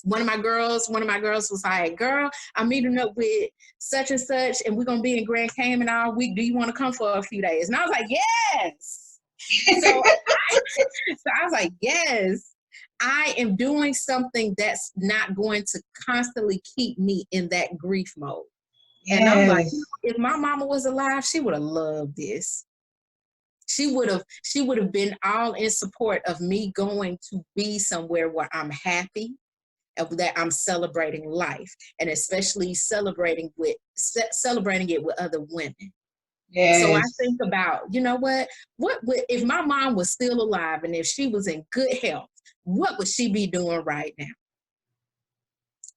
One of my girls was like, "Girl, I'm meeting up with such and such, and we're gonna be in Grand Cayman all week. Do you want to come for a few days?" And I was like, "Yes." So I was like, "Yes." I am doing something that's not going to constantly keep me in that grief mode. And I'm like, Yes. if my mama was alive, she would have loved this. She would have been all in support of me going to be somewhere where I'm happy and that I'm celebrating life, and especially celebrating it with other women. So I Yes. think about, what would, if my mom was still alive and if she was in good health, what would she be doing right now?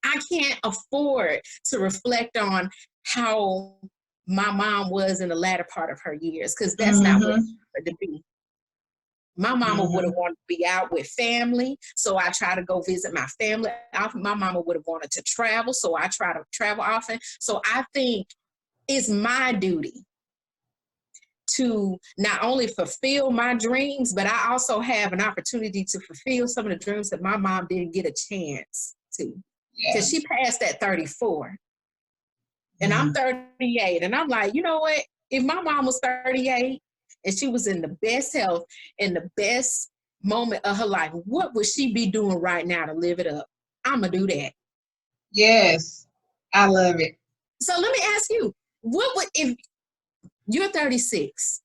I can't afford to reflect on how my mom was in the latter part of her years, because that's not what Mm-hmm. it to be. My mama would have Mm-hmm. wanted to be out with family, so I try to go visit my family often. My mama would have wanted to travel, so I try to travel often. So I think it's my duty to not only fulfill my dreams, but I also have an opportunity to fulfill some of the dreams that my mom didn't get a chance to. Yeah. Because she passed at 34 and I'm Mm. 38. And I'm like, you know what? If my mom was 38 and she was in the best health and the best moment of her life, what would she be doing right now to live it up? I'm going to do that. Yes. I love it. So let me ask you, what would, if you're 36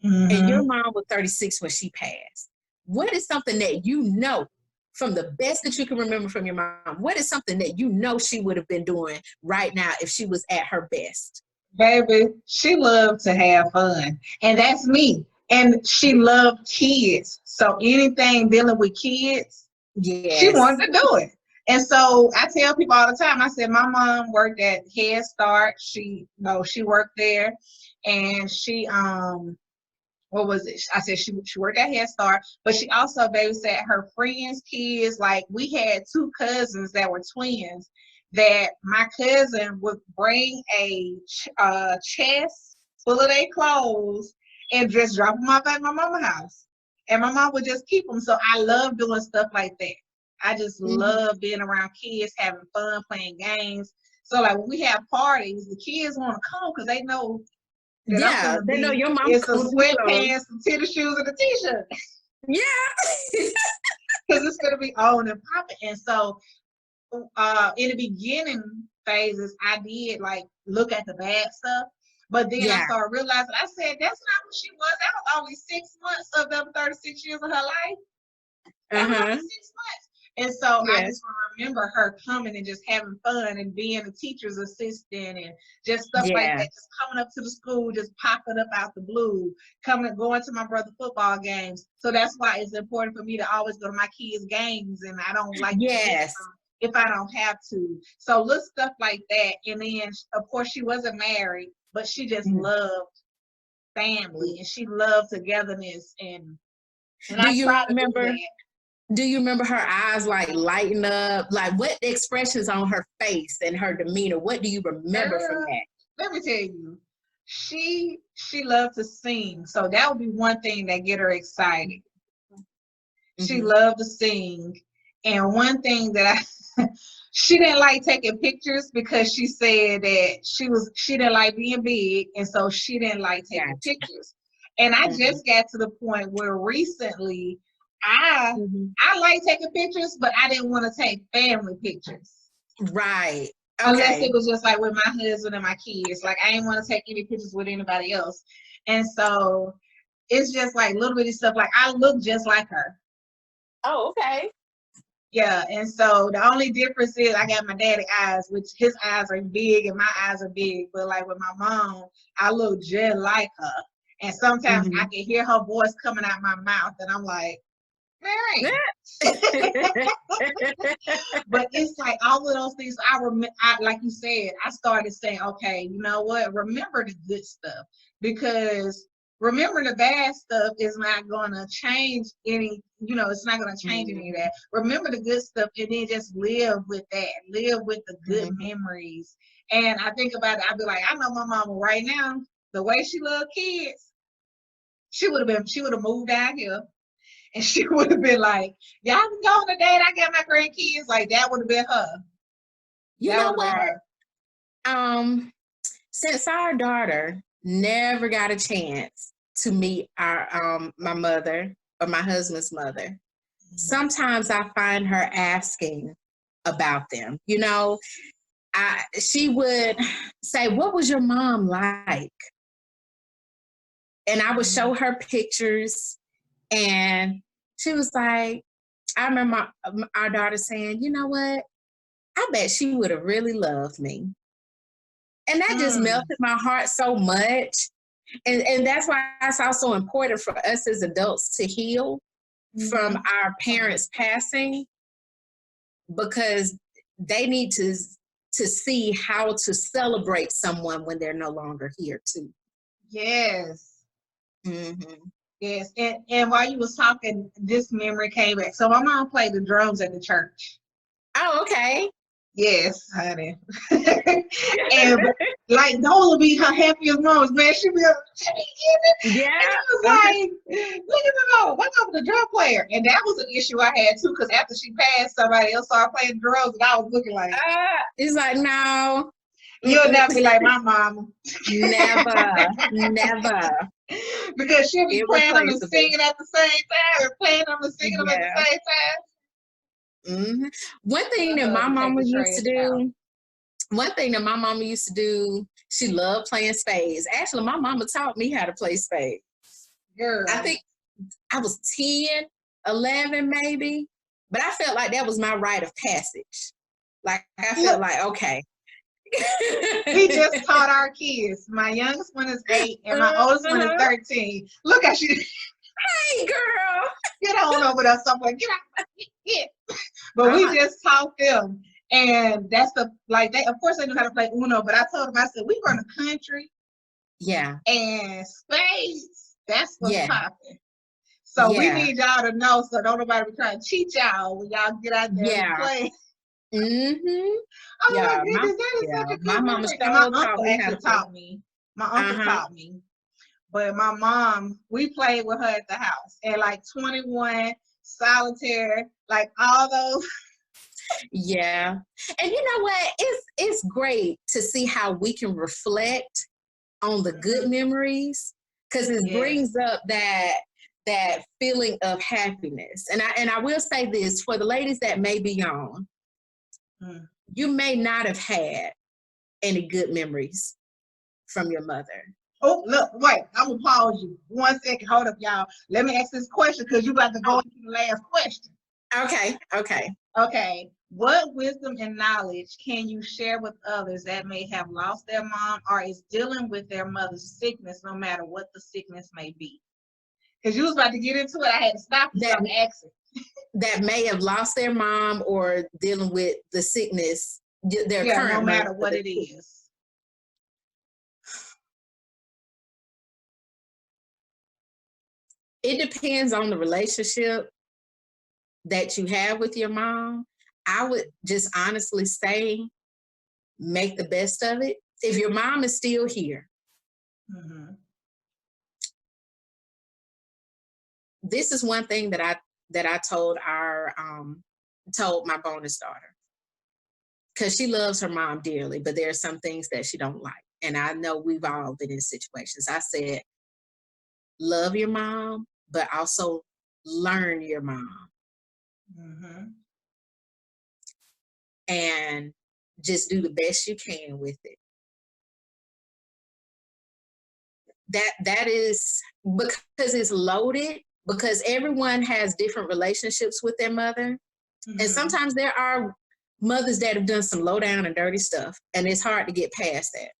and your Mm-hmm. mom was 36 when she passed, what is something that you know from the best that you can remember from your mom? What is something that you know she would have been doing right now if she was at her best? Baby, she loved to have fun. And that's me. And she loved kids. So anything dealing with kids, she Yes. wanted to do it. And so I tell people all the time, I said, my mom worked at Head Start. She worked there, and what was it? I said she worked at Head Start, but she also babysat her friends' kids. Like, we had two cousins that were twins. That my cousin would bring a chest full of their clothes and just drop them off at my mama's house, and my mom would just keep them. So I love doing stuff like that. I just Mhm. love being around kids, having fun, playing games. So like when we have parties, the kids want to come because they know that I'm Yeah, gonna they know be your mom in some coming to the club. sweatpants, some tennis shoes, and a t-shirt Yeah. because it's gonna be on and popping. And so, in the beginning phases, I did like look at the bad stuff, but then I Yeah. started realizing. I said, "That's not what she was. That was only 6 months of them 36 years of her life. That was only Uh-huh. 6 months." And so I Yes. just remember her coming and just having fun and being a teacher's assistant and just stuff like Yeah. that. Just coming up to the school, just popping up out the blue, going to my brother's football games. So that's why it's important for me to always go to my kids' games, and I don't like to miss Yes. them if I don't have to. So little stuff like that. And then, of course, she wasn't married, but she just Mhm. loved family and she loved togetherness, and Do I you try to do remember? that. Do you remember her eyes like lighting up? Like what expressions on her face and her demeanor? What do you remember from Girl, that? let me tell you, she loved to sing, so that would be one thing that get her excited. She Hmm. loved to sing, and one thing that I she didn't like taking pictures because she said that she didn't like being big, and so she didn't like taking Gotcha. pictures. And I Hmm. just got to the point where recently I Hmm. I like taking pictures, but I didn't want to take family pictures. Right. Unless it Okay. was just like with my husband and my kids. Like I didn't want to take any pictures with anybody else. And so it's just like little bitty stuff. Like I look just like her. Oh, okay. Yeah. And so the only difference is I got my daddy eyes, which his eyes are big and my eyes are big. But like with my mom, I look just like her. And sometimes I Hmm. can hear her voice coming out my mouth, and I'm like, Mary. But it's like all of those things. Like you said, I started saying, okay, you know what? Remember the good stuff, because remember the bad stuff is not going to change any. It's not going to change any of Hmm. that. Remember the good stuff, and then just live with that. Live with the good Hmm. memories. And I think about it. I'd be like, I know my mama right now. The way she loved kids, she would have moved out here And she would have been like, y'all can go on a date. I got my grandkids. Like, that would have been her. You know what? Since our daughter never got a chance to meet our my mother or my husband's mother, sometimes I find her asking about them. You know, she would say, "What was your mom like?" And I would show her pictures, and she was like, I remember our daughter saying, "You know what? I bet she would have really loved me." And that just melted my heart so much. And that's why it's also important for us as adults to heal from our parents passing, because they need to see how to celebrate someone when they're no longer here too. Yes. Mm-hmm. Yes. And while you was talking, this memory came back. So my mom played the drums at the church. Oh, okay. Yes, honey. And like those would be her happiest moments, man. She be giving. Yeah. And I was like, look at the mom, what's up with the drum player? And that was an issue I had too, because after she passed, somebody else started playing drums, and I was looking like, it's like, no. You'll never be like my mama. Never, never. Because she'll be playing them and singing at the same time, and playing them and singing them at the same time. Mm-hmm. One thing that my mama used to do, she loved playing spades. Actually, my mama taught me how to play spades. Girl. I think I was 10, 11 maybe, but I felt like that was my rite of passage. Like, I felt like, okay. We just taught our kids. My youngest one is 8 and my oldest one is 13. Look at you. Hey, girl. Get on over there somewhere. Get out. Get. But we just taught them. And that's they of course they knew how to play Uno, but I told them, I said, we run a country. Yeah. And spades, that's what's popping. So we need y'all to know, so don't nobody be trying to cheat y'all when y'all get out there and play. Mm-hmm. Oh my goodness, that is such a good my mama and my uncle actually taught me. My uncle taught me. But my mom, we played with her at the house. And like 21, solitaire, like all those. Yeah. And you know what? It's great to see how we can reflect on the good memories, because it brings up that feeling of happiness. And I will say this, for the ladies that may be on, you may not have had any good memories from your mother. Oh, look, wait, I'm going to pause you 1 second. Hold up, y'all. Let me ask this question, because you about to go into the last question. Okay. What wisdom and knowledge can you share with others that may have lost their mom or is dealing with their mother's sickness, no matter what the sickness may be? Because you was about to get into it. I had to stop you from asking. That may have lost their mom or dealing with the sickness, their current no matter what it is. It depends on the relationship that you have with your mom. I would just honestly say, make the best of it. If your mom is still here, this is one thing that I told told my bonus daughter, because she loves her mom dearly, but there are some things that she don't like. And I know we've all been in situations. I said, love your mom, but also learn your mom. And just do the best you can with it. That is because it's loaded, because everyone has different relationships with their mother. And sometimes there are mothers that have done some low down and dirty stuff, and it's hard to get past that.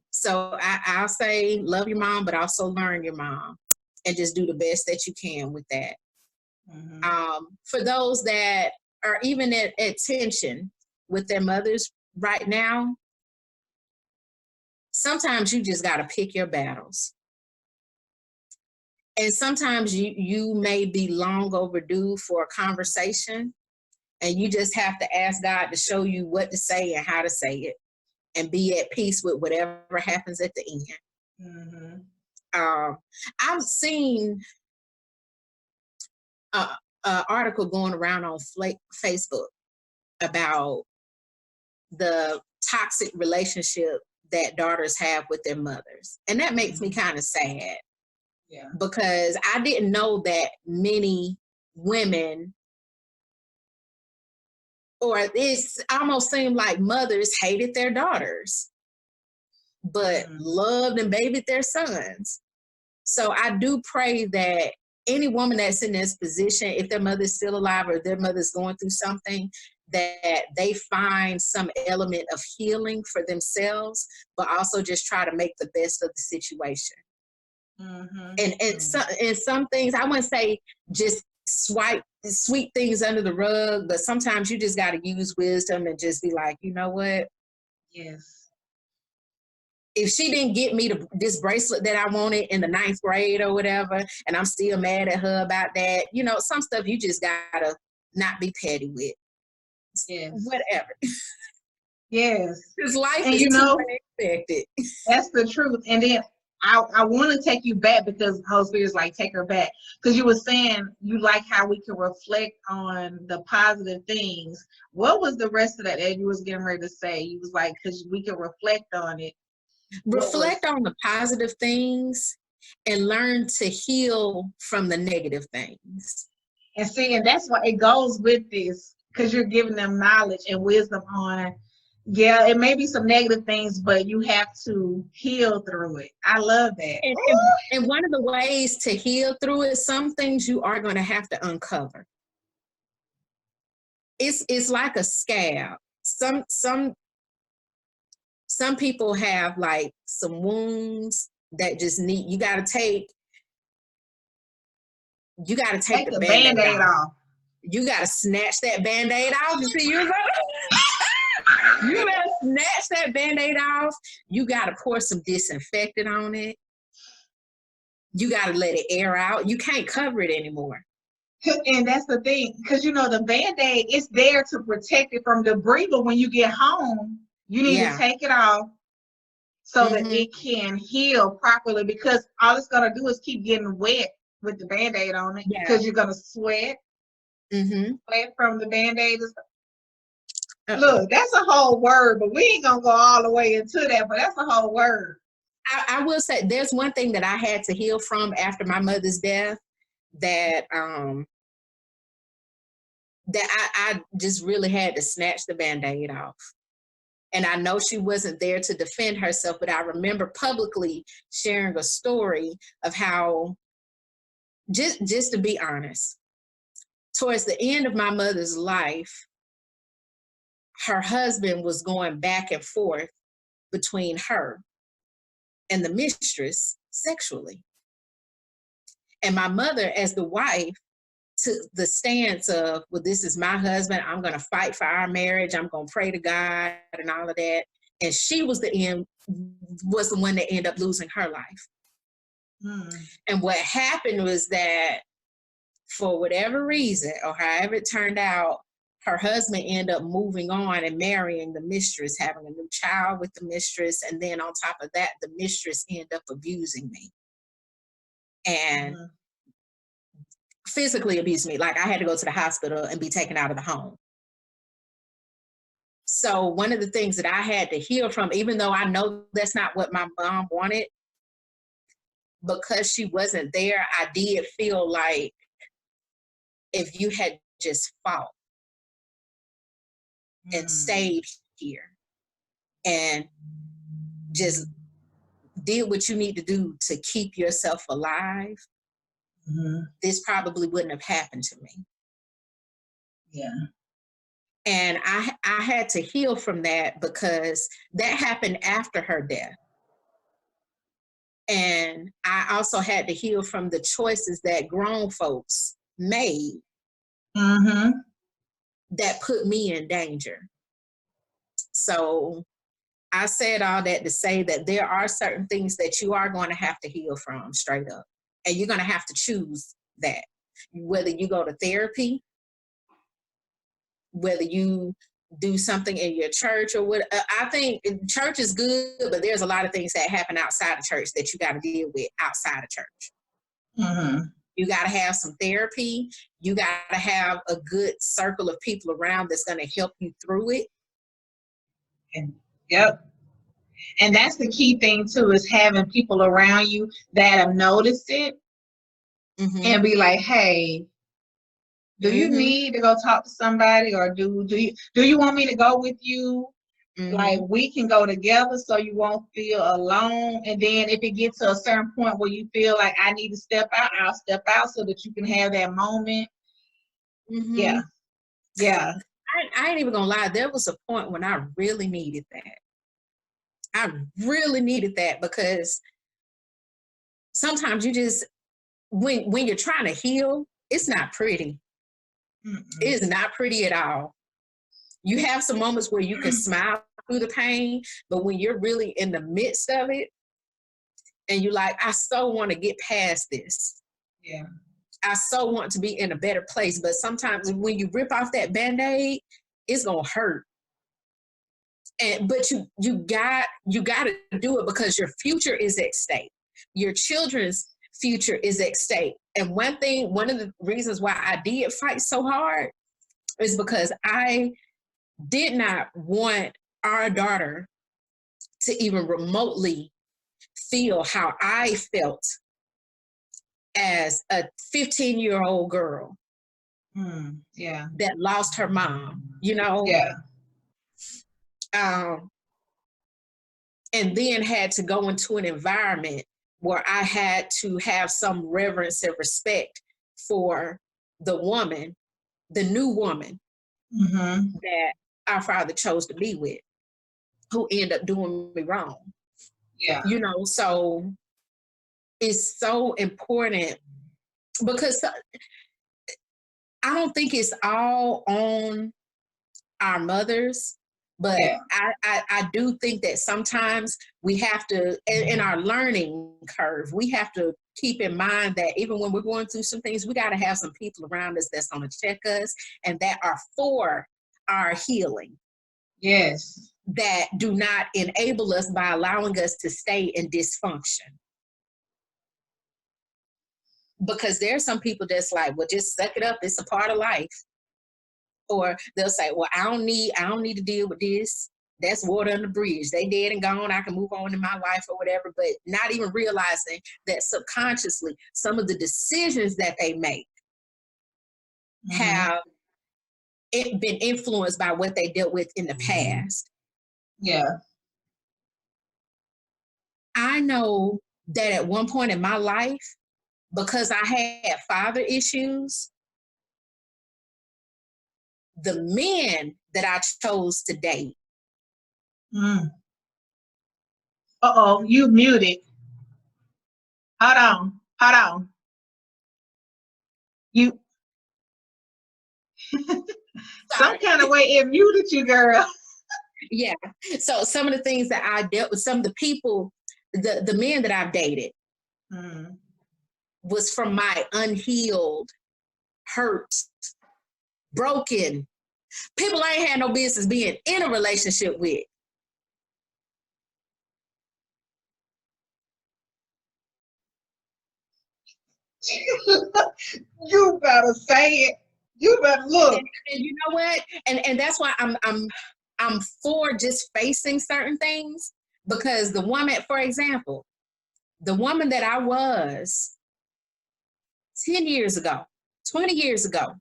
So I'll say love your mom, but also learn your mom, and just do the best that you can with that. For those that are even at tension with their mothers right now, sometimes you just got to pick your battles. And sometimes you may be long overdue for a conversation, and you just have to ask God to show you what to say and how to say it, and be at peace with whatever happens at the end. I've seen a article going around on Facebook about the toxic relationship that daughters have with their mothers. And that makes me kind of sad. Yeah. Because I didn't know that many women, or it's almost seemed like mothers hated their daughters, but loved and babied their sons. So I do pray that any woman that's in this position, if their mother's still alive or their mother's going through something, that they find some element of healing for themselves, but also just try to make the best of the situation. And some things, I wouldn't say just sweep things under the rug, but sometimes you just got to use wisdom and just be like, you know what? Yes. If she didn't get me this bracelet that I wanted in the 9th grade or whatever, and I'm still mad at her about that, you know, some stuff you just gotta not be petty with. Yes. Whatever. Yes. Because life and is you know, unexpected. That's the truth. And then I want to take you back because Holy Spirit's like, take her back. Because you were saying you like how we can reflect on the positive things. What was the rest of that you was getting ready to say? You was like, because we can reflect on it. Reflect on the positive things and learn to heal from the negative things. And see, and that's why it goes with this, because you're giving them knowledge and wisdom on, yeah, it may be some negative things, but you have to heal through it. I love that. And one of the ways to heal through it, some things you are going to have to uncover. It's like a scab. Some people have like some wounds that just need, you got to take the Band-Aid off. You got to snatch that Band-Aid off. You see, you better snatch that Band-Aid off. You got to pour some disinfectant on it. You got to let it air out. You can't cover it anymore. And that's the thing, because you know the Band-Aid is there to protect it from debris, but when you get home, you need to take it off so that it can heal properly, because all it's going to do is keep getting wet with the Band-Aid on it, because you're going to sweat. Sweat from the Band-Aid. Look, that's a whole word, but we ain't going to go all the way into that, but that's a whole word. I will say there's one thing that I had to heal from after my mother's death that I just really had to snatch the Band-Aid off. And I know she wasn't there to defend herself, but I remember publicly sharing a story of how, just to be honest, towards the end of my mother's life, her husband was going back and forth between her and the mistress sexually. And my mother, as the wife, took the stance of, well, this is my husband. I'm going to fight for our marriage. I'm going to pray to God and all of that. And she was the one that ended up losing her life. And what happened was that for whatever reason, or however it turned out, her husband ended up moving on and marrying the mistress, having a new child with the mistress. And then on top of that, the mistress ended up abusing me. And physically abused me. Like I had to go to the hospital and be taken out of the home. So one of the things that I had to heal from, even though I know that's not what my mom wanted, because she wasn't there, I did feel like if you had just fought and stayed here and just did what you need to do to keep yourself alive, this probably wouldn't have happened to me. Yeah. And I had to heal from that, because that happened after her death. And I also had to heal from the choices that grown folks made that put me in danger. So I said all that to say that there are certain things that you are going to have to heal from, straight up. And you're going to have to choose that. Whether you go to therapy, whether you do something in your church or what. I think church is good, but there's a lot of things that happen outside of church that you got to deal with outside of church. You got to have some therapy. You got to have a good circle of people around that's going to help you through it. And, yep. And that's the key thing too, is having people around you that have noticed it and be like, hey, do you need to go talk to somebody, or do you want me to go with you? Like, we can go together so you won't feel alone. And then if it gets to a certain point where you feel like I need to step out, I'll step out so that you can have that moment. Yeah. Yeah. I ain't even gonna lie. There was a point when I really needed that. I really needed that, because sometimes you just, when you're trying to heal, it's not pretty. It is not pretty at all. You have some moments where you can smile through the pain, but when you're really in the midst of it and you're like, I so want to get past this. Yeah. I so want to be in a better place. But sometimes when you rip off that Band-Aid, it's gonna hurt. But you got to do it, because your future is at stake. Your children's future is at stake. And one of the reasons why I did fight so hard is because I did not want our daughter to even remotely feel how I felt as a 15-year-old girl that lost her mom, Yeah. And then had to go into an environment where I had to have some reverence and respect for the woman, the new woman that our father chose to be with, who ended up doing me wrong. Yeah. So it's so important, because I don't think it's all on our mothers, but I do think that sometimes we have to, in our learning curve, we have to keep in mind that even when we're going through some things, we got to have some people around us that's going to check us and that are for our healing. Yes. That do not enable us by allowing us to stay in dysfunction. Because there are some people that's like, well, just suck it up. It's a part of life. Or they'll say, well, I don't need to deal with this. That's water under the bridge. They dead and gone. I can move on in my life or whatever. But not even realizing that subconsciously, some of the decisions that they make have been influenced by what they dealt with in the past. Yeah. I know that at one point in my life, because I had father issues, the men that I chose to date. Uh-oh, you muted. Hold on. You some kind of way it muted you, girl. Yeah. So some of the things that I dealt with, some of the people, the men that I've dated was from my unhealed, hurt, broken people I ain't had no business being in a relationship with. You better say it. You better look. And you know what? And that's why I'm for just facing certain things, because the woman, for example, the woman that I was 10 years ago, 20 years ago,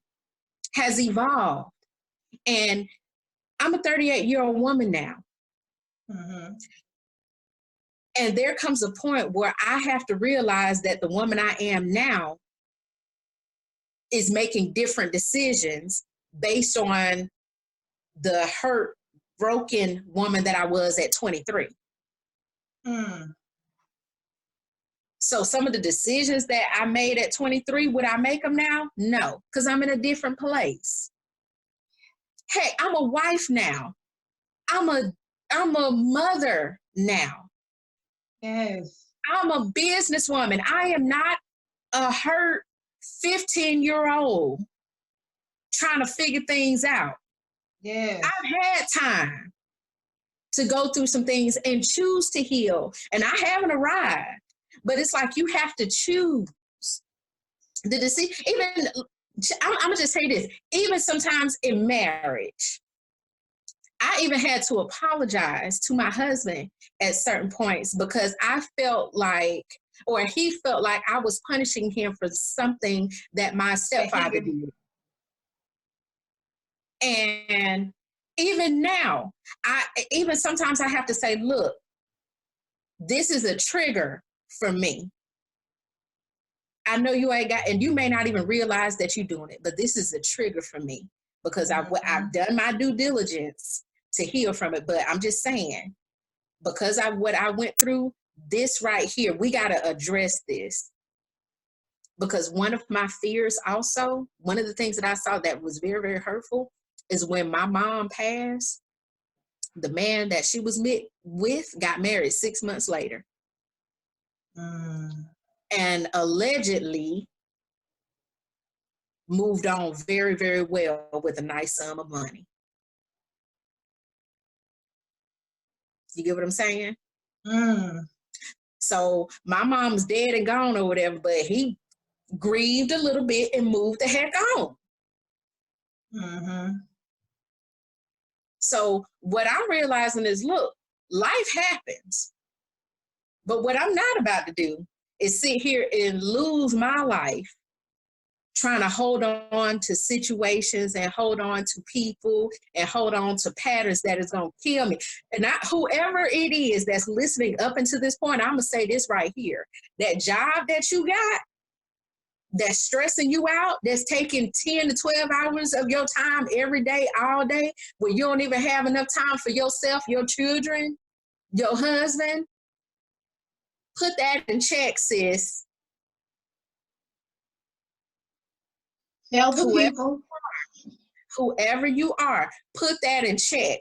has evolved. And I'm a 38-year-old woman now. And there comes a point where I have to realize that the woman I am now is making different decisions based on the hurt, broken woman that I was at 23. So some of the decisions that I made at 23, would I make them now? No, because I'm in a different place. Hey, I'm a wife now. I'm a mother now. Yes. I'm a businesswoman. I am not a hurt 15-year-old trying to figure things out. Yes. I've had time to go through some things and choose to heal. And I haven't arrived. But it's like you have to choose. The deceit, even, I'm gonna just say this, even sometimes in marriage, I even had to apologize to my husband at certain points because I felt like, or he felt like I was punishing him for something that my stepfather did. And even now, even sometimes I have to say, look, this is a trigger for me. I know you ain't got, and you may not even realize that you're doing it, but this is a trigger for me because I've done my due diligence to heal from it. But I'm just saying, because what I went through, this right here, we got to address this. Because one of my fears also, one of the things that I saw that was very, very hurtful is when my mom passed, the man that she was with got married 6 months later. And allegedly moved on very, very well with a nice sum of money. You get what I'm saying? So my mom's dead and gone or whatever, but he grieved a little bit and moved the heck on. So what I'm realizing is, look, life happens. But what I'm not about to do is sit here and lose my life trying to hold on to situations and hold on to people and hold on to patterns that is going to kill me. And whoever it is that's listening up until this point, I'm going to say this right here. That job that you got, that's stressing you out, that's taking 10 to 12 hours of your time every day, all day, where you don't even have enough time for yourself, your children, your husband, put that in check, sis. Tell the people. Whoever you are, put that in check,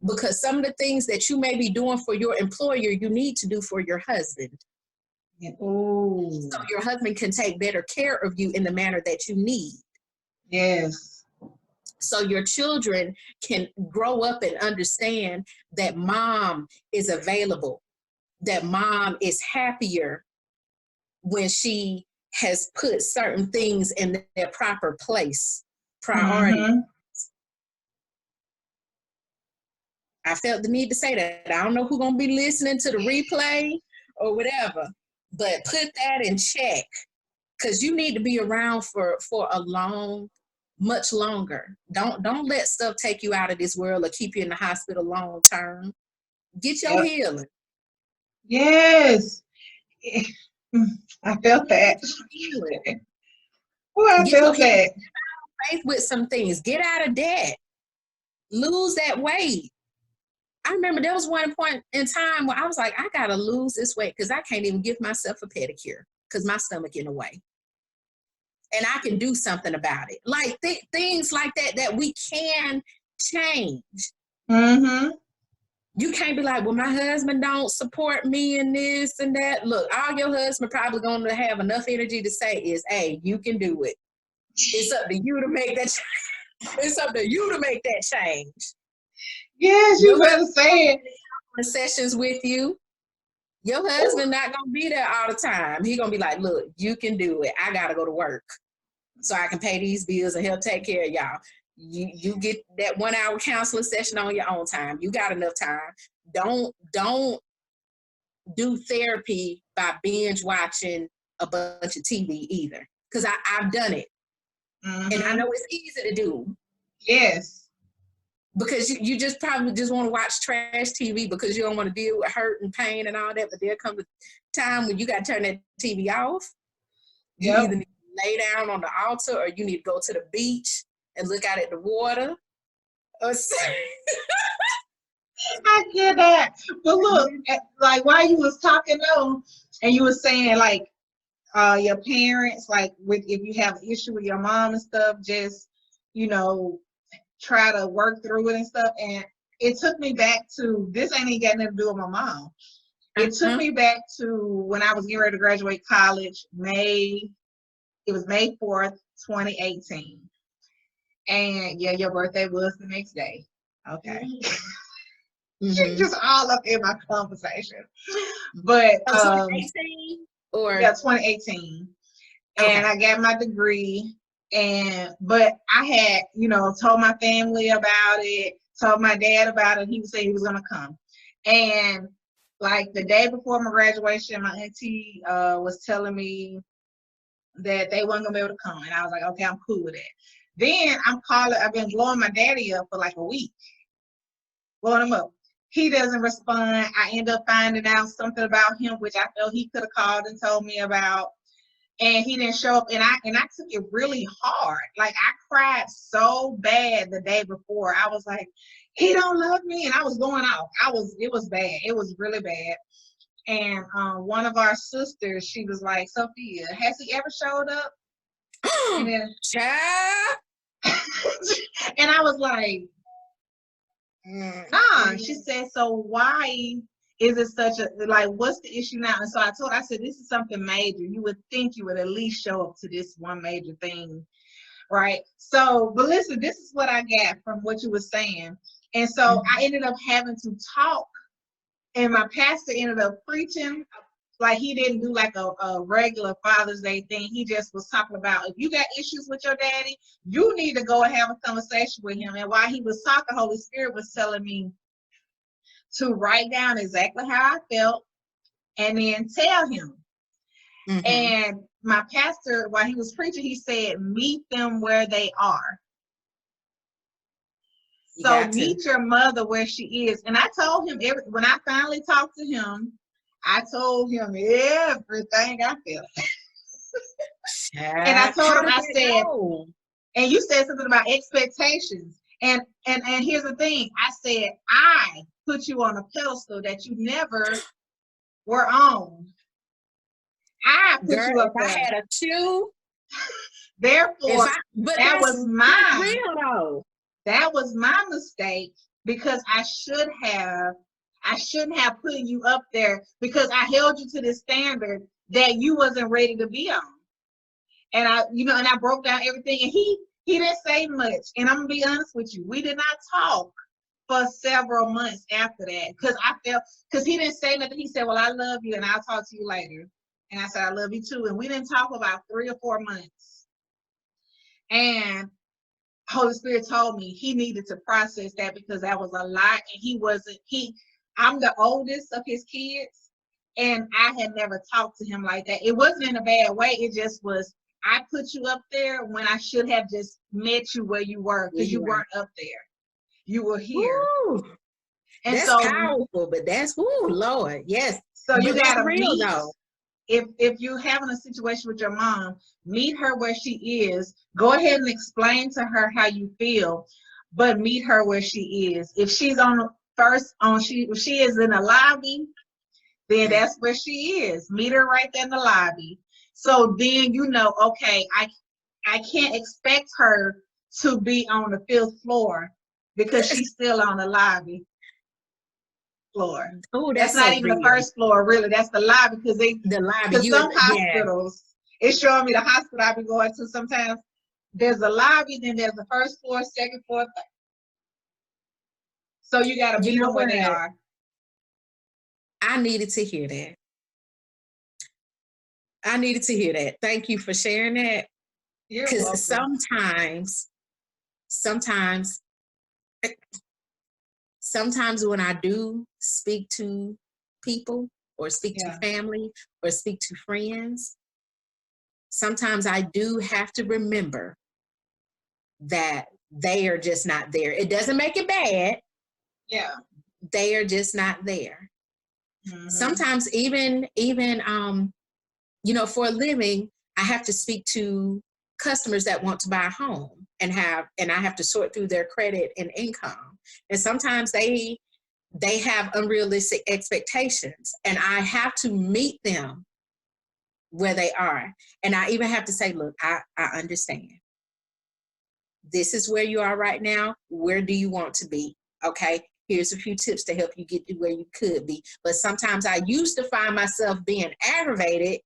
because some of the things that you may be doing for your employer, you need to do for your husband. So your husband can take better care of you in the manner that you need. Yes. So your children can grow up and understand that mom is available, that mom is happier when she has put certain things in their proper place, priority. I felt the need to say that. I don't know who's going to be listening to the replay or whatever, but put that in check, because you need to be around for much longer. Don't let stuff take you out of this world or keep you in the hospital long term. Get your healing. Yes. I felt that. I felt that. Faith with some things. Get out of debt. Lose that weight. I remember there was one point in time where I was like, I gotta lose this weight because I can't even give myself a pedicure because my stomach in the way. And I can do something about it. Like things like that we can change. You can't be like, well, my husband don't support me in this and that. Look, all your husband probably going to have enough energy to say is, hey, you can do it. It's up to you to make that it's up to you to make that change. Yes, you better say it. The sessions with you. Your husband not gonna be there all the time. He gonna be like, look, you can do it. I gotta go to work so I can pay these bills and help take care of y'all. You get that 1 hour counseling session on your own time. You got enough time. Don't do therapy by binge watching a bunch of TV either. Because I've done it. And I know it's easy to do. Yes. Because you just probably just want to watch trash TV because you don't want to deal with hurt and pain and all that. But there comes a time when you got to turn that TV off. You either need to lay down on the altar or you need to go to the beach and look out at the water. I get that. But look, like while you was talking though, and you were saying like your parents, like if you have an issue with your mom and stuff, just, try to work through it and stuff. And it took me back to, this ain't even got nothing to do with my mom. It took me back to when I was getting ready to graduate college, it was May 4th, 2018. And yeah, your birthday was the next day. Okay. Just all up in my conversation. But 2018 or 2018. and I got my degree. But I had, told my family about it, told my dad about it. He was saying he was gonna come. And like the day before my graduation, my auntie was telling me that they weren't gonna be able to come. And I was like, okay, I'm cool with it. Then I've been blowing my daddy up for like a week. Blowing him up. He doesn't respond. I end up finding out something about him, which I felt he could have called and told me about. And he didn't show up, and I took it really hard. Like I cried so bad the day before. I was like, he don't love me, and I was going off. It was bad. It was really bad. And one of our sisters, she was like, Sophia, has he ever showed up? And then, Child. and I was like, nah. She said, so why is it such a, like, what's the issue now? And so I said, this is something major. You would think you would at least show up to this one major thing, right? So, but listen, this is what I got from what you were saying. And so I ended up having to talk, and my pastor ended up preaching. Like he didn't do like a regular Father's Day thing. He just was talking about, if you got issues with your daddy, you need to go and have a conversation with him. And while he was talking, Holy Spirit was telling me to write down exactly how I felt and then tell him. And my pastor, while he was preaching, he said, meet them where they are. So meet your mother where she is. And I told him, when I finally talked to him, I told him everything I felt. And I told him, I said, and you said something about expectations. And here's the thing. I said, I put you on a pedestal that you never were on. I put you up there. I had a shoe. Therefore, that was mine. Real though. That was my mistake, because I shouldn't have put you up there, because I held you to this standard that you wasn't ready to be on. And I broke down everything, and he didn't say much. And I'm gonna be honest with you, we did not talk for several months after that, because he didn't say nothing. He said, well, I love you and I'll talk to you later. And I said, I love you too. And we didn't talk about 3 or 4 months. And Holy Spirit told me he needed to process that, because that was a lot. And I'm the oldest of his kids, and I had never talked to him like that. It wasn't in a bad way. It just was, I put you up there when I should have just met you where you were, because you weren't up there. You were here. Ooh, and that's powerful, but that's, Lord, yes. So you gotta meet, though. If you're having a situation with your mom, meet her where she is. Go ahead and explain to her how you feel, but meet her where she is. If she's if she is in the lobby, then that's where she is. Meet her right there in the lobby. So then okay, I can't expect her to be on the 5th floor, because she's still on the lobby floor. Oh, that's not even the 1st floor, really. That's the lobby, because some hospitals, it's showing me the hospital I be going to sometimes. There's a lobby, then there's the 1st floor, 2nd floor. So you gotta meet them where they are. I needed to hear that. Thank you for sharing that. Because sometimes when I do speak to people, or speak to family, or speak to friends, sometimes I do have to remember that they are just not there. It doesn't make it bad. Yeah. They are just not there. Sometimes even for a living, I have to speak to customers that want to buy a home, and I have to sort through their credit and income. And sometimes they have unrealistic expectations, and I have to meet them where they are. And I even have to say, look, I understand. This is where you are right now. Where do you want to be? Okay, here's a few tips to help you get to where you could be. But sometimes I used to find myself being aggravated,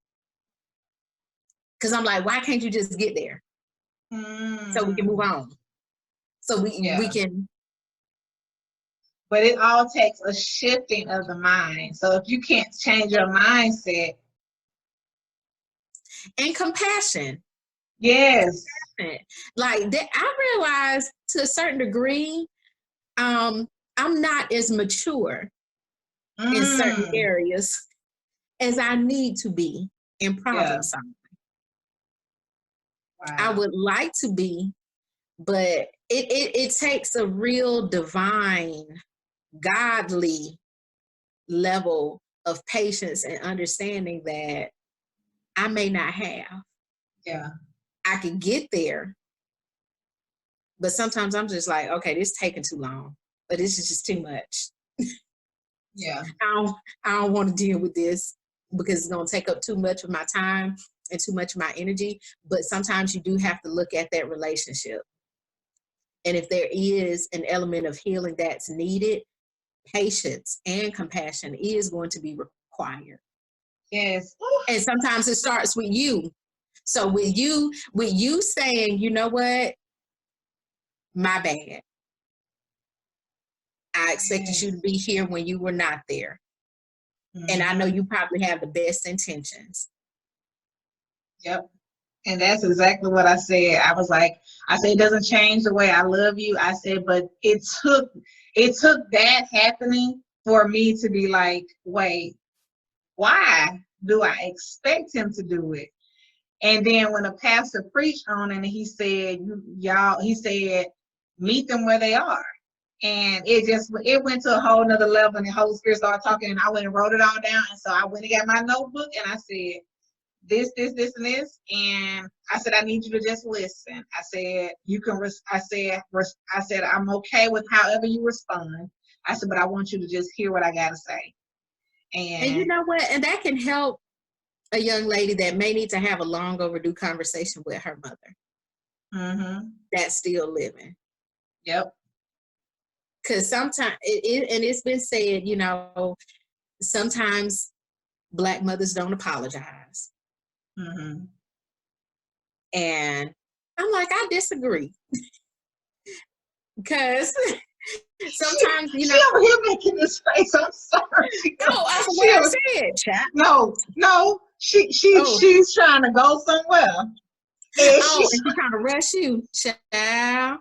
because I'm like, why can't you just get there? So we can move on. So we can. But it all takes a shifting of the mind. So if you can't change your mindset. and compassion. Yes. Like that, I realized to a certain degree, I'm not as mature in certain Mm. areas as I need to be in Yeah. problem solving. I Wow. would like to be, but it takes a real divine, godly level of patience and understanding that I may not have. Yeah. I could get there, but sometimes I'm just like, okay, this is taking too long, but this is just too much. Yeah. I don't want to deal with this because it's going to take up too much of my time and too much of my energy. But sometimes you do have to look at that relationship. And if there is an element of healing that's needed, patience and compassion is going to be required. Yes. And sometimes it starts with you. So with you saying, you know what, my bad. I expected you to Yes. be here when you were not there. And I know Mm-hmm. you probably have the best intentions. Yep. And that's exactly what I said. I was like, I said, it doesn't change the way I love you. I said, but it took that happening for me to be like, wait, why do I expect him to do it? And then when the pastor preached on it, and he said, he said, meet them where they are. And it went to a whole nother level, and the Holy Spirit started talking, and I went and wrote it all down. And so I went and got my notebook, and I said, this, and this. And I said, I need you to just listen. I said, you can, I said, I'm okay with however you respond. I said, but I want you to just hear what I got to say. And you And know what? And that can help a young lady that may need to have a long overdue conversation with her mother mm-hmm. that's still living. Yep. Because sometimes, and it's been said, you know, sometimes Black mothers don't apologize. Mm-hmm. And I'm like, I disagree. Because sometimes, you She know, over here making this face. I'm sorry. no, that's what She I was, said, chat. no. Oh, She's trying to go somewhere, and oh, and she's trying to rush you, child.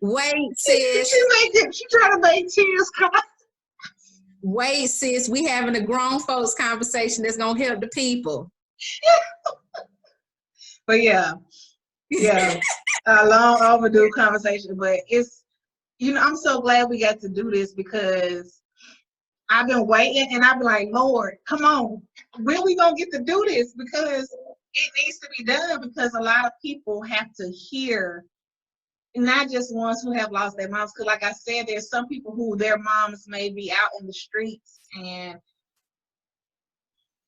Wait, sis. she trying to make tears come. Wait, sis. We having a grown folks conversation that's gonna help the people. But yeah, a long overdue conversation. But it's, I'm so glad we got to do this, because I've been waiting, and I've been like, Lord, come on, when we gonna get to do this? Because it needs to be done, because a lot of people have to hear, not just ones who have lost their moms. Because like I said, there's some people who their moms may be out in the streets, and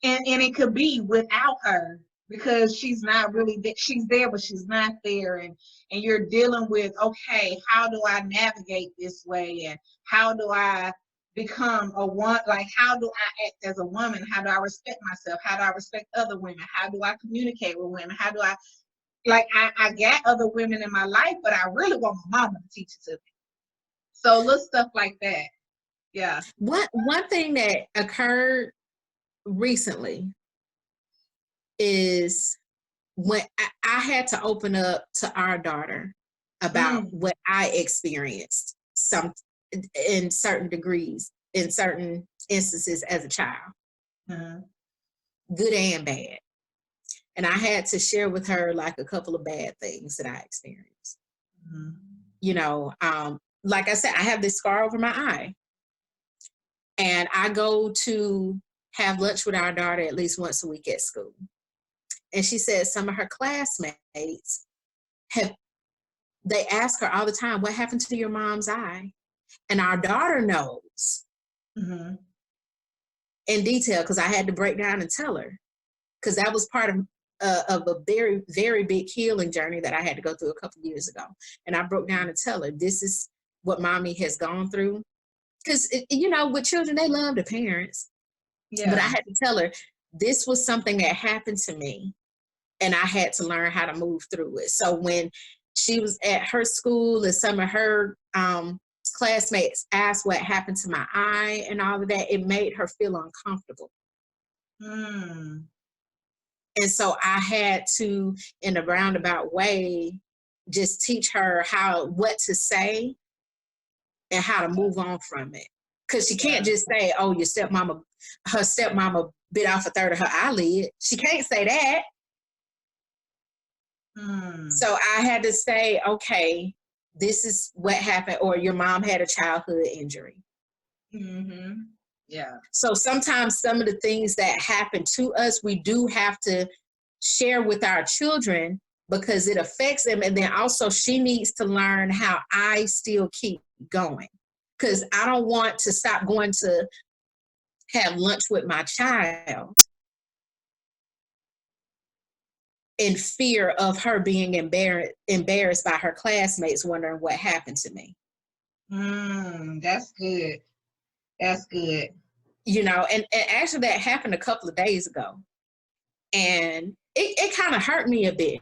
it could be without her, because she's not really she's there, but she's not there. And you're dealing with, okay, how do I navigate this way, and how do I become a one, like, how do I act as a woman, how do I respect myself, how do I respect other women, how do I communicate with women, how do I, like, I got other women in my life, but I really want my mama to teach it to me. So little stuff like that. Yeah. One thing that occurred recently is when I had to open up to our daughter about Mm. what I experienced in certain degrees, in certain instances as a child, Mm-hmm. good and bad. And I had to share with her like a couple of bad things that I experienced. Mm-hmm. You know, like I said, I have this scar over my eye. And I go to have lunch with our daughter at least once a week at school. And she said some of her classmates they ask her all the time, what happened to your mom's eye? And our daughter knows Mm-hmm. in detail, because I had to break down and tell her, because that was part of a very, very big healing journey that I had to go through a couple of years ago. And I broke down and tell her, this is what mommy has gone through. Because, with children, they love their parents. But I Yeah. had to tell her, this was something that happened to me, and I had to learn how to move through it. So when she was at her school and some of her classmates asked what happened to my eye and all of that, it made her feel uncomfortable. Mm. And so I had to, in a roundabout way, just teach her what to say and how to move on from it. Because she can't just say, oh, her stepmama bit off a third of her eyelid. She can't say that. So I had to say, okay, this is what happened, or your mom had a childhood injury. Mm-hmm. Yeah. So sometimes some of the things that happen to us, we do have to share with our children because it affects them. And then also she needs to learn how I still keep going, because I don't want to stop going to have lunch with my child in fear of her being embarrassed by her classmates, wondering what happened to me. That's good. That's good. You know, and actually that happened a couple of days ago. And it kind of hurt me a bit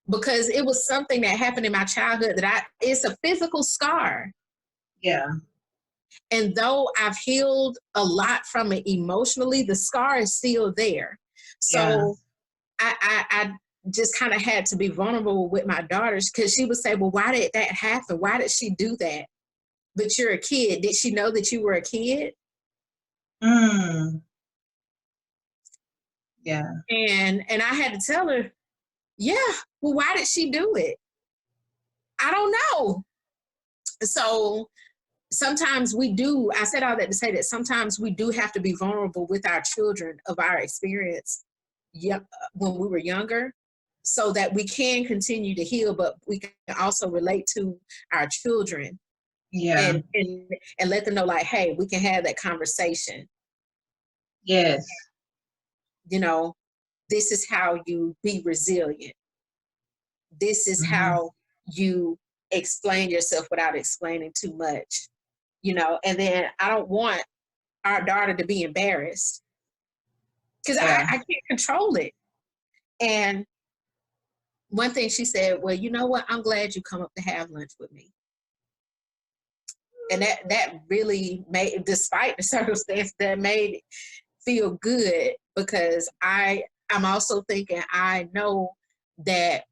because it was something that happened in my childhood it's a physical scar. Yeah. And though I've healed a lot from it emotionally, the scar is still there. So I just kind of had to be vulnerable with my daughters, because she would say, well, why did that happen? Why did she do that? But you're a kid. Did she know that you were a kid? Yeah. And I had to tell her, yeah, well, why did she do it? I don't know. So sometimes I said all that to say that sometimes we do have to be vulnerable with our children of our experience when we were younger, so that we can continue to heal, but we can also relate to our children. Yeah. And let them know, like, hey, we can have that conversation. Yes. You know, this is how you be resilient. This is how you explain yourself without explaining too much. You know, and then I don't want our daughter to be embarrassed, because I can't control it. And one thing she said, well, you know what? I'm glad you come up to have lunch with me. And that really made, despite the circumstance, that made it feel good, because I'm also thinking, I know that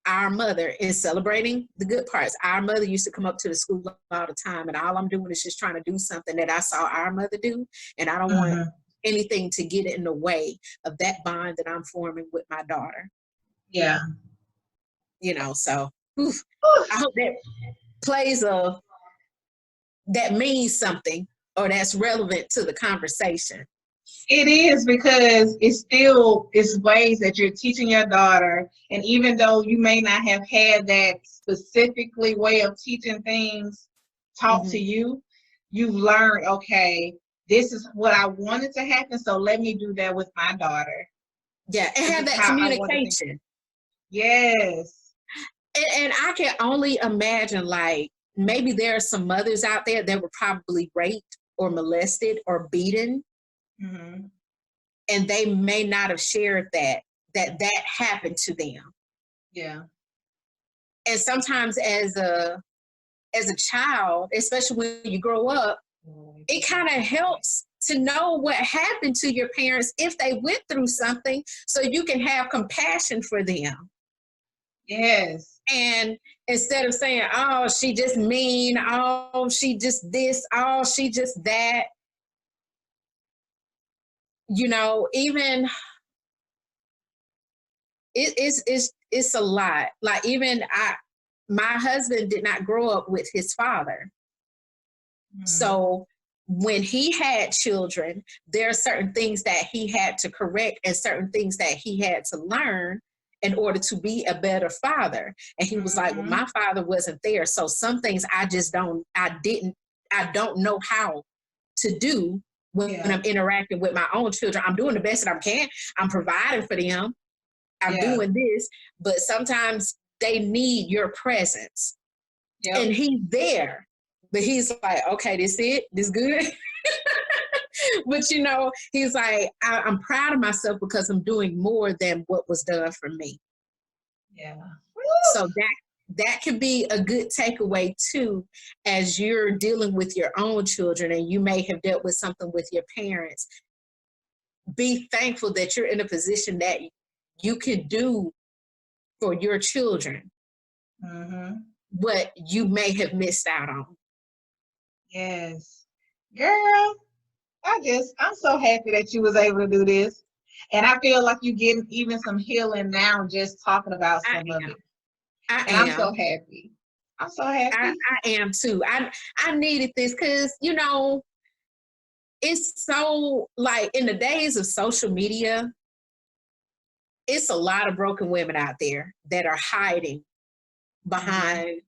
our mother is celebrating the good parts. Our mother used to come up to the school all the time, and all I'm doing is just trying to do something that I saw our mother do, and I don't want anything to get in the way of that bond that I'm forming with my daughter. Yeah. You know, so I hope that that means something, or that's relevant to the conversation. It is, because it's ways that you're teaching your daughter, and even though you may not have had that specifically way of teaching things taught to you, you've learned, okay, this is what I wanted to happen, so let me do that with my daughter. Yeah, and have that communication. Yes. And I can only imagine, like, maybe there are some mothers out there that were probably raped or molested or beaten. And they may not have shared that happened to them. Yeah. And sometimes as a child, especially when you grow up, it kind of helps to know what happened to your parents if they went through something, so you can have compassion for them. Yes. And instead of saying, oh, she just mean, oh, she just this, oh, she just that, you know, even it's a lot. Like, even my husband did not grow up with his father. So when he had children, there are certain things that he had to correct and certain things that he had to learn in order to be a better father. And he was like, well, my father wasn't there. So some things I don't know how to do when I'm interacting with my own children. I'm doing the best that I can. I'm providing for them. I'm doing this, but sometimes they need your presence. And he's there, but he's like, okay, this it? This good? But, you know, he's like, I'm proud of myself because I'm doing more than what was done for me. Yeah. So that could be a good takeaway too, as you're dealing with your own children and you may have dealt with something with your parents. be thankful that you're in a position that you can do for your children what you may have missed out on. Yes. Girl, I'm so happy that you was able to do this. And I feel like you're getting even some healing now just talking about some of it. And I'm so happy. I'm so happy. I am too. I needed this because, you know, it's so like in the days of social media, it's a lot of broken women out there that are hiding behind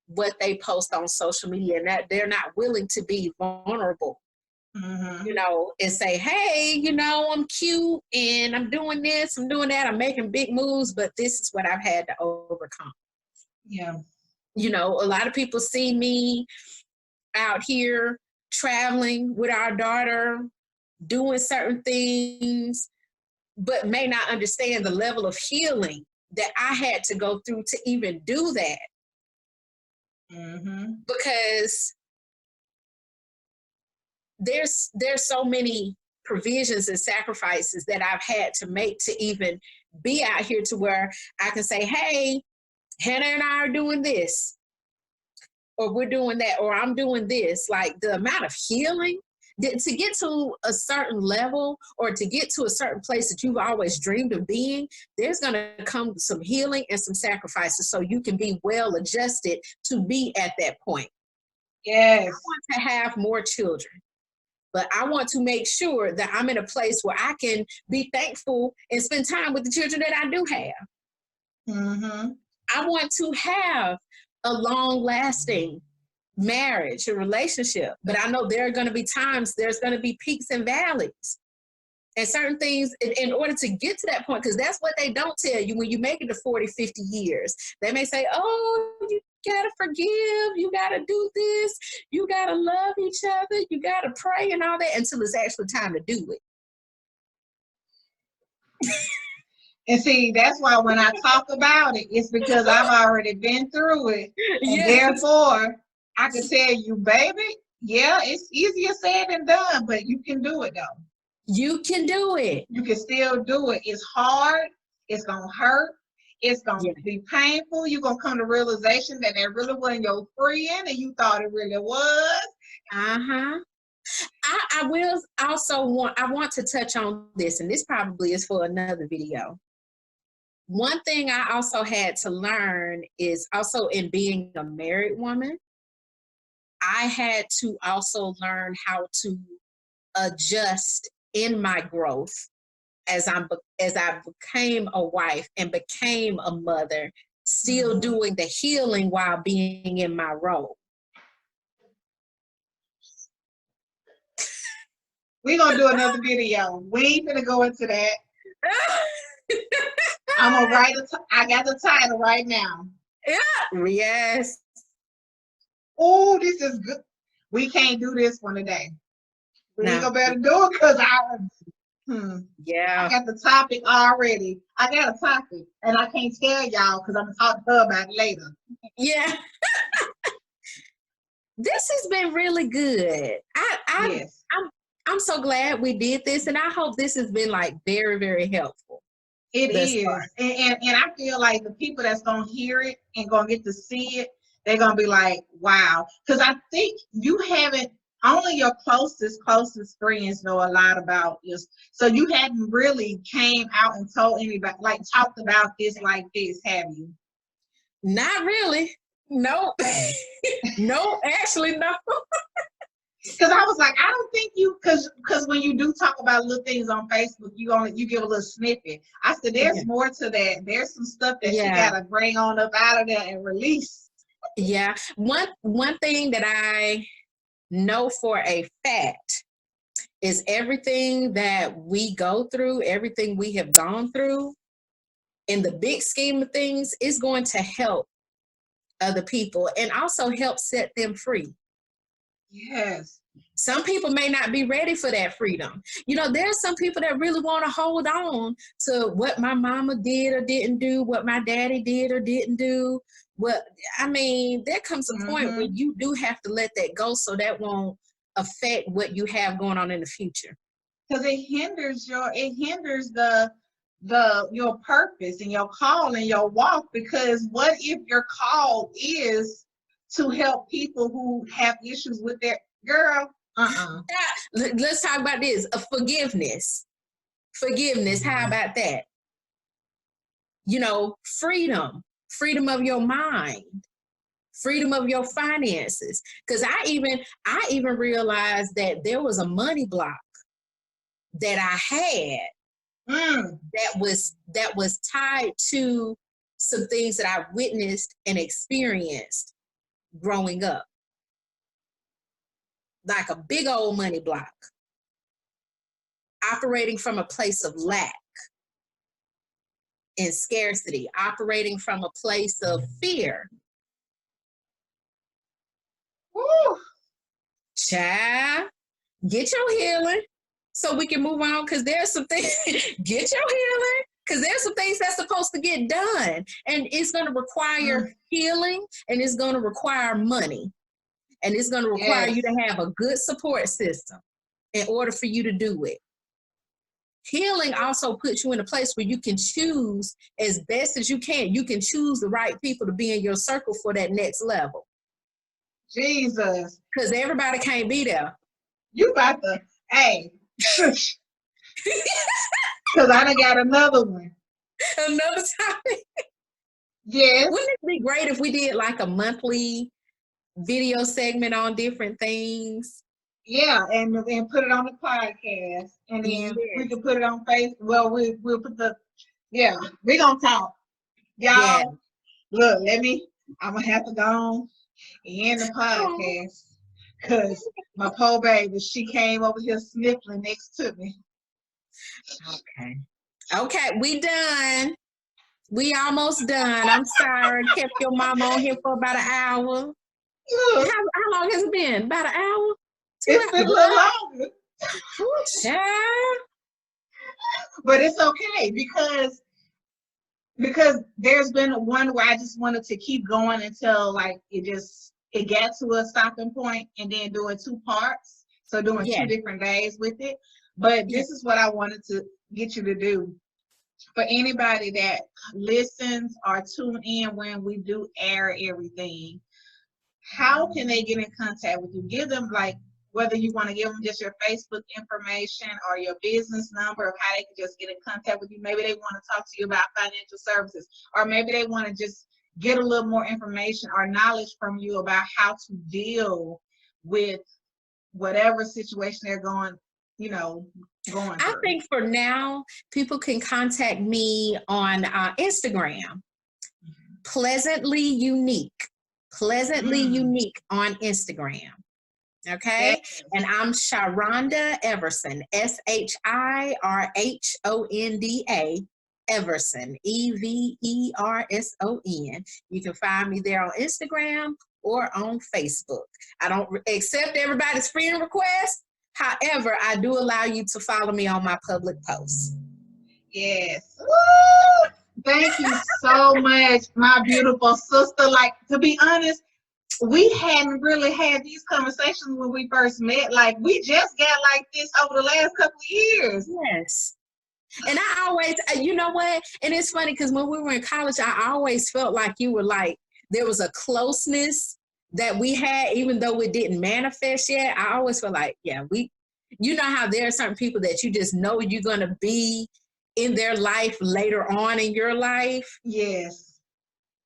what they post on social media, and that they're not willing to be vulnerable. You know, and say, hey, you know, I'm cute and I'm doing this, I'm doing that, I'm making big moves, but this is what I've had to overcome. Yeah. You know, a lot of people see me out here traveling with our daughter, doing certain things, but may not understand the level of healing that I had to go through to even do that. Because there's so many provisions and sacrifices that I've had to make to even be out here to where I can say, hey, Hannah and I are doing this, or we're doing that, or I'm doing this. Like the amount of healing to get to a certain level or to get to a certain place that you've always dreamed of being, there's going to come some healing and some sacrifices so you can be well adjusted to be at that point. Yes. I want to have more children, but I want to make sure that I'm in a place where I can be thankful and spend time with the children that I do have. I want to have a long-lasting marriage, a relationship, but I know there are going to be times, there's going to be peaks and valleys. And certain things, in order to get to that point, because that's what they don't tell you when you make it to 40, 50 years. They may say, oh, you got to forgive, you got to do this, you got to love each other, you got to pray and all that until it's actually time to do it. And see, that's why when I talk about it, it's because I've already been through it. And therefore, I can tell you, baby, yeah, it's easier said than done, but you can do it though. You can do it. You can still do it. It's hard. It's going to hurt. It's going to be painful. You're going to come to realization that it really wasn't your friend and you thought it really was. I will also want to touch on this, and this probably is for another video. One thing I also had to learn is also in being a married woman, I had to also learn how to adjust in my growth as I became a wife and became a mother, still doing the healing while being in my role. We're going to do another video. We ain't going to go into that. I'm going to write I got the title right now. Yes. Oh, this is good. We can't do this one today. We ain't going to be able to do it because I got the topic already. I got a topic, and I can't tell y'all because I'm going to talk to her about it later. Yeah. This has been really good. I'm so glad we did this, and I hope this has been like very, very helpful. It is. And I feel like the people that's going to hear it and going to get to see it, they're going to be like, wow. Because I think you haven't, only your closest friends know a lot about this. So you hadn't really came out and told anybody, like talked about this like this, have you? Not really. No. No, actually, no. Because I was like, I don't think you, because when you do talk about little things on Facebook, you give a little snippet. I said, there's more to that. There's some stuff that you got to bring on up out of there and release. Yeah. One thing that I know for a fact is everything that we go through, everything we have gone through, in the big scheme of things, is going to help other people and also help set them free. Yes. Some people may not be ready for that freedom. You know, there's some people that really want to hold on to what my mama did or didn't do, what my daddy did or didn't do. There comes a point where you do have to let that go so that won't affect what you have going on in the future. because it hinders your purpose and your call and your walk. Because what if your call is to help people who have issues with their girl? Let's talk about this. Forgiveness. How about that? You know, freedom of your mind, freedom of your finances. Because I even realized that there was a money block that I had that was tied to some things that I witnessed and experienced growing up, like a big old money block, operating from a place of lack and scarcity, operating from a place of fear. Woo. Child, get your healing so we can move on, because there's some things, get your healing, because there's some things that's supposed to get done. And it's going to require healing, and it's going to require money, and it's going to require you to have a good support system in order for you to do it. Healing also puts you in a place where you can choose as best as you can. You can choose the right people to be in your circle for that next level. Jesus. Because everybody can't be there. You about to, hey. Because I done got another one. Another topic. Yes. Wouldn't it be great if we did like a monthly video segment on different things? Yeah, and put it on the podcast, and then we can put it on Facebook. Well, we'll put we're gonna talk, y'all. Look, I'm gonna have to go on and end the podcast because my poor baby, she came over here sniffling next to me. Okay, we done. We almost done. I'm sorry, kept your mama on here for about an hour. How long has it been? About an hour? It's been a little longer. Child. But it's okay because there's been one where I just wanted to keep going until like it got to a stopping point, and then doing 2 parts. So doing 2 different days with it. But this is what I wanted to get you to do. For anybody that listens or tune in when we do air everything, how can they get in contact with you? Give them, like, whether you want to give them just your Facebook information or your business number of how they can just get in contact with you. Maybe they want to talk to you about financial services, or maybe they want to just get a little more information or knowledge from you about how to deal with whatever situation they're going through. I think for now, people can contact me on Instagram. Pleasantly Unique on Instagram. Okay. Yes. And I'm Shirhonda Everson, SHIRHONDA Everson, EVERSON. You can find me there on Instagram or on Facebook. I don't accept everybody's friend request. However, I do allow you to follow me on my public posts. Yes. Woo! Thank you so much, my beautiful sister. Like, to be honest, we hadn't really had these conversations when we first met. Like, we just got like this over the last couple of years. Yes. And I always, you know what? And it's funny because when we were in college, I always felt like you were like, there was a closeness that we had, even though it didn't manifest yet. I always feel like, you know how there are certain people that you just know you're going to be in their life later on in your life. Yes.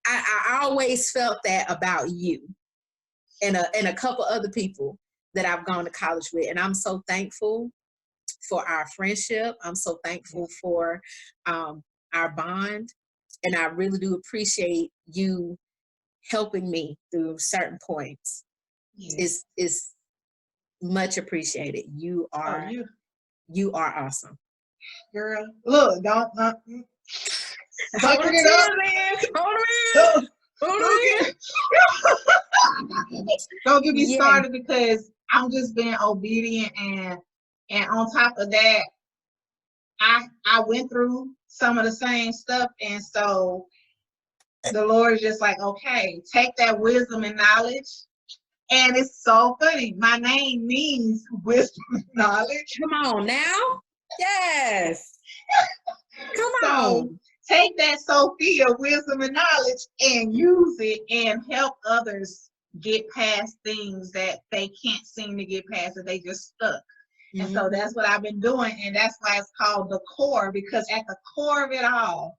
I always felt that about you and a couple other people that I've gone to college with. And I'm so thankful for our friendship. I'm so thankful for our bond. And I really do appreciate you helping me through certain points. Yes. It's much appreciated. You are awesome. Girl, look, don't Hold it. Don't get me started, because I'm just being obedient, and on top of that, I went through some of the same stuff, and so the Lord is just like, okay, take that wisdom and knowledge And it's so funny. My name means wisdom and knowledge. Come on now. Yes. Come So on. take that Sophia wisdom and knowledge and use it and help others get past things that they can't seem to get past, that they just stuck. And so that's what I've been doing. And that's why it's called the core, because at the core of it all,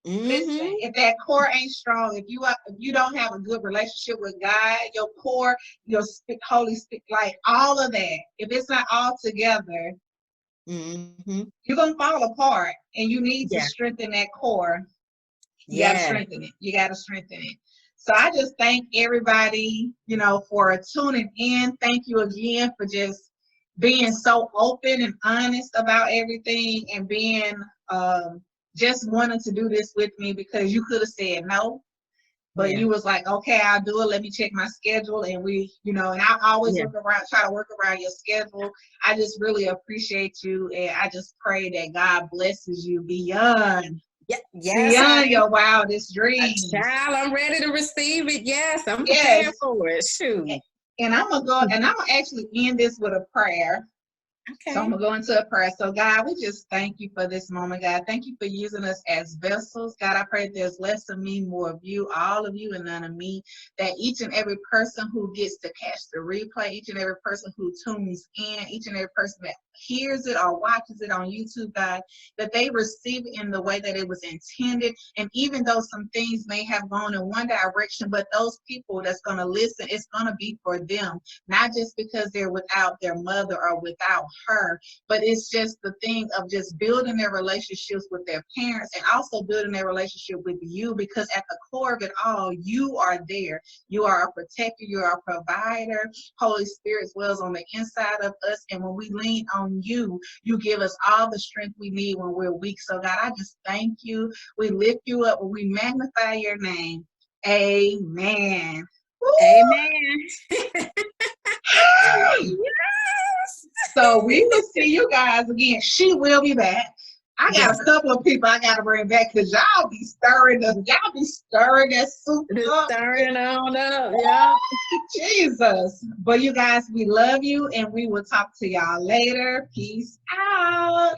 listen, if that core ain't strong, if you don't have a good relationship with God, your core, your Holy Spirit, like all of that, if it's not all together, you're gonna fall apart. And you need to strengthen that core. You gotta strengthen it. You gotta strengthen it. So I just thank everybody, for tuning in. Thank you again for just being so open and honest about everything, and being just wanting to do this with me, because you could have said no, but you was like, okay, I'll do it. Let me check my schedule. And and I always try to work around your schedule. I just really appreciate you. And I just pray that God blesses you beyond your wildest dreams. Child, I'm ready to receive it. Yes, I'm prepared for it. Shoot. And I'm gonna actually end this with a prayer. Okay. So I'm gonna go into a prayer. So God, we just thank you for this moment, God. Thank you for using us as vessels. God, I pray that there's less of me, more of you, all of you and none of me. That each and every person who gets to catch the replay, each and every person who tunes in, each and every person that hears it or watches it on YouTube, God, that they receive it in the way that it was intended. And even though some things may have gone in one direction, but those people that's gonna listen, it's gonna be for them, not just because they're without their mother or without her, but it's just the thing of just building their relationships with their parents, and also building their relationship with you, because at the core of it all, you are there. You are a protector, you are a provider. Holy Spirit dwells on the inside of us, and when we lean on you, you give us all the strength we need when we're weak. So God, I just thank you. We lift you up, we magnify your name. Amen. Amen. So we will see you guys again. She will be back. I got a couple of people I got to bring back, because y'all be stirring that soup up. Stirring on up, yeah. Jesus. But you guys, we love you, and we will talk to y'all later. Peace out.